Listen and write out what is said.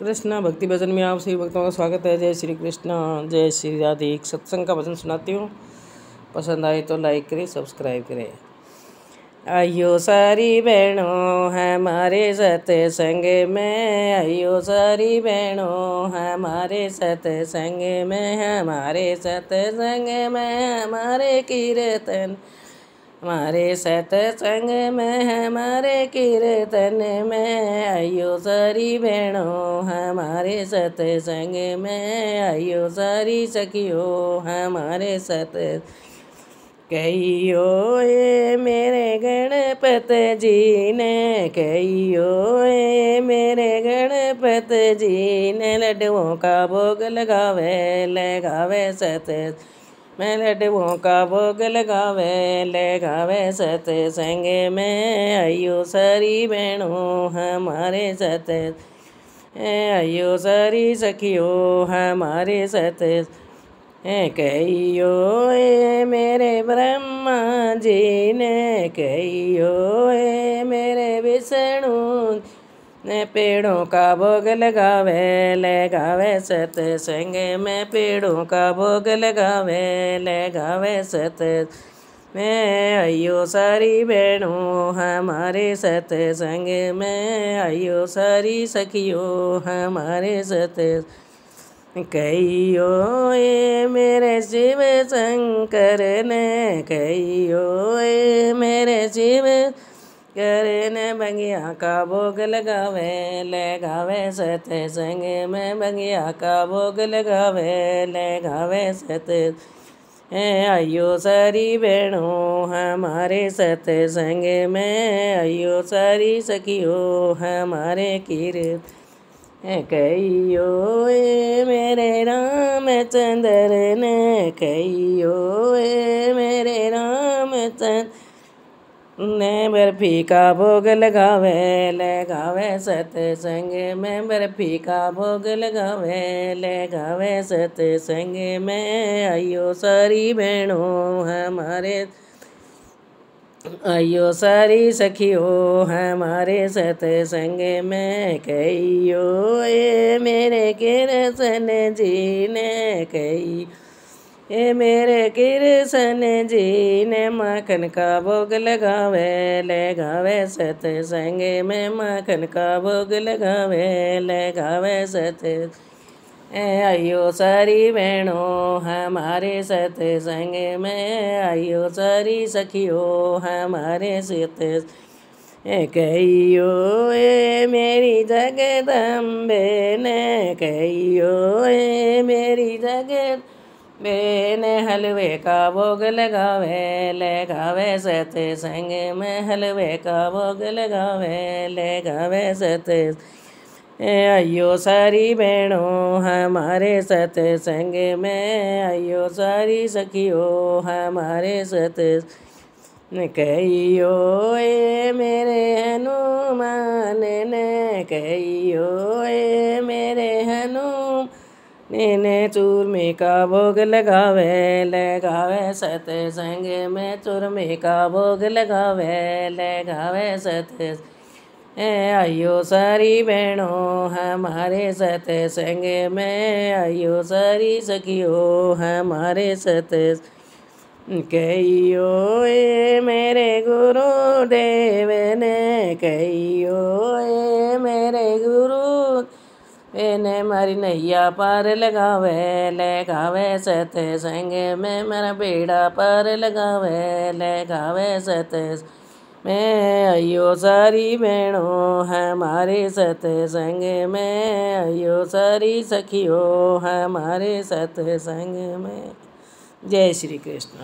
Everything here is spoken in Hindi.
कृष्णा भक्ति भजन में आप सभी भक्तों का स्वागत है। जय श्री कृष्णा, जय श्री राधे। एक सत्संग का भजन सुनाती हूँ, पसंद आए तो लाइक करें, सब्सक्राइब करें। आइयो सारी बहनों हमारे सत्संग में, आइयो सारी बहनों हमारे सत्संग में, हमारे सत्संग में हमारे कीर्तन, हमारे सत्संग में हमारे कीर्तन में। आइयो सारी बहनों हमारे सत्संग में, आइयो सारी सखियों हमारे सत्संग। कहियो ये मेरे गणपति जी ने, कहियो ये मेरे गणपति जी ने, लड्डुओं का भोग लगावे सत्संग में, लड्डुओं का भोग लगावे सत्संग में। आइयो सारी बहनों हमारे सत्संग, आइयो सारी सखियों हमारे सत्संग। कहियो ये मेरे ब्रह्मा जी ने, कहियो ये मेरे विष्णु ने, पेड़ों का भोग लगावे सत्संग में, पेड़ों का भोग लगावे सत्संग में। आइयो सारी बहनों हमारे सत्संग में, आइयो सारी सखियों हमारे सत्संग। कहियो ये मेरे शिव शंकर ने, कहियो ये मेरे शिव करने बंगिया का भोग लगावे सत्संग में, बंगिया का भोग लगावे सत्संग। आइयो सारी बहनों हमारे सत्संग में, आइयो सारी सखियों हमारे कीर्तन। कहियो ये मेरे रामचंद्र ने, कहियो ये मेरे रामचंद्र ने, बर्फी का भोग लगावे सत्संग में, बर्फी का भोग लगावे सत्संग में। आइयो सारी बहनों हमारे, आइयो सारी सखियों हमारे सत्संग में। कहियो ये मेरे कृष्ण जी ने, कही ये मेरे कृष्ण जी ने, माखन का भोग लगावे सत्संग में, माखन का भोग लगावे सत्संग। आइयो सारी बहनों हमारे सत्संग में, आइयो सारी सखियों हमारे सत्संग। कहियो ये मेरी जगदम्बे ने, कहियो ये मेरी जगदम्बे ने, हलवे का भोग लगावे सत्संग में, हलवे का भोग लगावे सत्संग। आइयो सारी बहनों हमारे सत्संग में, आइयो सारी सखियों हमारे सत्संग। कहियो ये मेरे हनुमान ने, कहियो ये मेरे हनुमान ने, चूरमे का भोग लगावे सत्संग में, चूरमे का भोग लगावे सत्संग। आइयो सारी बहनों हमारे सत्संग में, आइयो सारी सखियों हमारे सत्संग। कहियो ये मेरे गुरुदेव ने, कहियो ये मेरे गुरु ने, मारी नैया पार लगावे सत्संग में, मेरा बेड़ा पार लगावे सत्संग में। आइयो सारी बहनों हमारे सत्संग में, आइयो सारी सखियों हमारे सत्संग में। जय श्री कृष्ण।